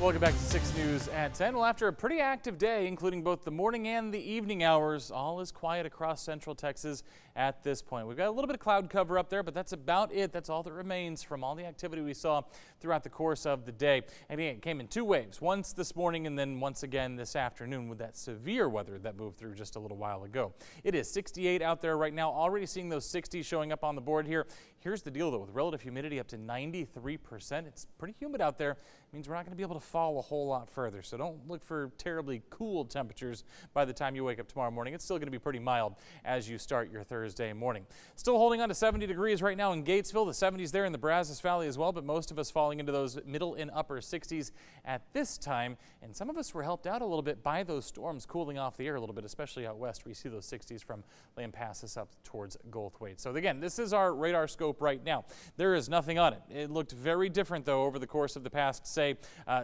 Welcome back to 6 News at 10. Well, after a pretty active day, including both the morning and the evening hours, all is quiet across central Texas at this point. We've got a little bit of cloud cover up there, but that's about it. That's all that remains from all the activity we saw throughout the course of the day. And again, it came in two waves, once this morning and then once again this afternoon with that severe weather that moved through just a little while ago. It is 68 out there right now, already seeing those 60s showing up on the board here. Here's the deal, though, with relative humidity up to 93%. It's pretty humid out there. It means we're not going to be able to fall a whole lot further. So don't look for terribly cool temperatures by the time you wake up tomorrow morning. It's still going to be pretty mild as you start your Thursday morning. Still holding on to 70 degrees right now in Gatesville. The 70s there in the Brazos Valley as well, but most of us falling into those middle and upper 60s at this time. And some of us were helped out a little bit by those storms cooling off the air a little bit, especially out west. We see those 60s from Lampasas up towards Goldthwaite. So again, this is our radar scope right now. There is nothing on it. It looked very different, though, over the course of the past, say,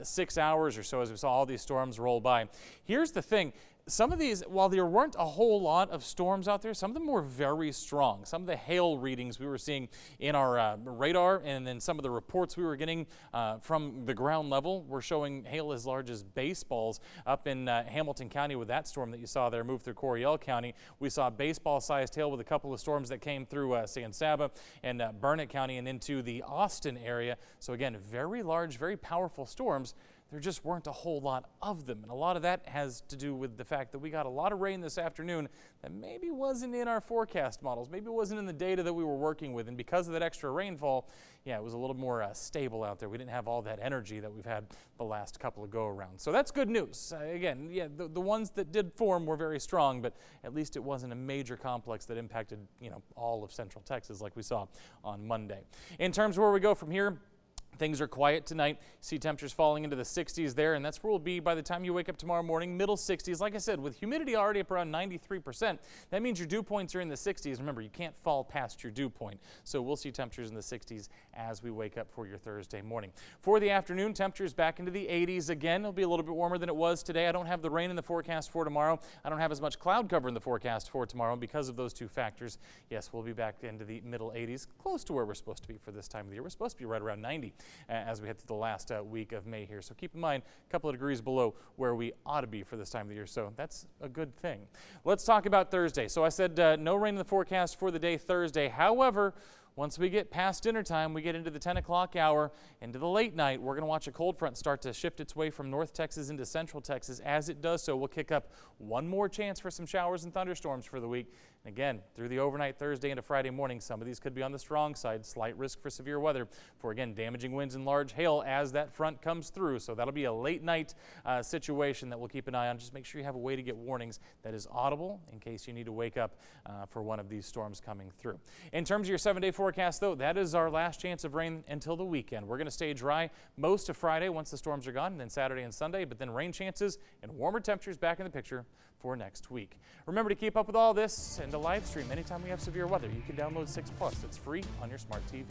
6 hours or so as we saw all these storms roll by. Here's the thing. Some of these, while there weren't a whole lot of storms out there, some of them were very strong. Some of the hail readings we were seeing in our radar and then some of the reports we were getting from the ground level were showing hail as large as baseballs up in Hamilton County with that storm that you saw there move through Coryell County. We saw baseball-sized hail with a couple of storms that came through San Saba and Burnett County and into the Austin area. So again, very large, very powerful storms. There just weren't a whole lot of them. And a lot of that has to do with the fact that we got a lot of rain this afternoon that maybe wasn't in our forecast models, maybe it wasn't in the data that we were working with. And because of that extra rainfall, yeah, it was a little more stable out there. We didn't have all that energy that we've had the last couple of go-arounds. So that's good news. Again, yeah, the ones that did form were very strong, but at least it wasn't a major complex that impacted, all of central Texas like we saw on Monday. In terms of where we go from here, things are quiet tonight. See temperatures falling into the 60s there, and that's where we'll be by the time you wake up tomorrow morning, middle 60s. Like I said, with humidity already up around 93%, that means your dew points are in the 60s. Remember, you can't fall past your dew point. So we'll see temperatures in the 60s as we wake up for your Thursday morning. For the afternoon, temperatures back into the 80s again. It'll be a little bit warmer than it was today. I don't have the rain in the forecast for tomorrow. I don't have as much cloud cover in the forecast for tomorrow because of those two factors. Yes, we'll be back into the middle 80s, close to where we're supposed to be for this time of the year. We're supposed to be right around 90. As we head through the last week of May here. So keep in mind, a couple of degrees below where we ought to be for this time of the year. So that's a good thing. Let's talk about Thursday. So I said no rain in the forecast for the day Thursday. However, once we get past dinner time, we get into the 10 o'clock hour, into the late night, we're going to watch a cold front start to shift its way from North Texas into Central Texas. As it does so, we'll kick up one more chance for some showers and thunderstorms for the week. And again, through the overnight Thursday into Friday morning, some of these could be on the strong side. Slight risk for severe weather for, again, damaging winds and large hail as that front comes through. So that'll be a late night situation that we'll keep an eye on. Just make sure you have a way to get warnings that is audible in case you need to wake up for one of these storms coming through. In terms of your 7-day forecast, though, that is our last chance of rain until the weekend. We're going to stay dry most of Friday once the storms are gone, and then Saturday and Sunday, but then rain chances and warmer temperatures back in the picture for next week. Remember to keep up with all this and to live stream anytime we have severe weather. You can download 6 Plus. It's free on your smart TV.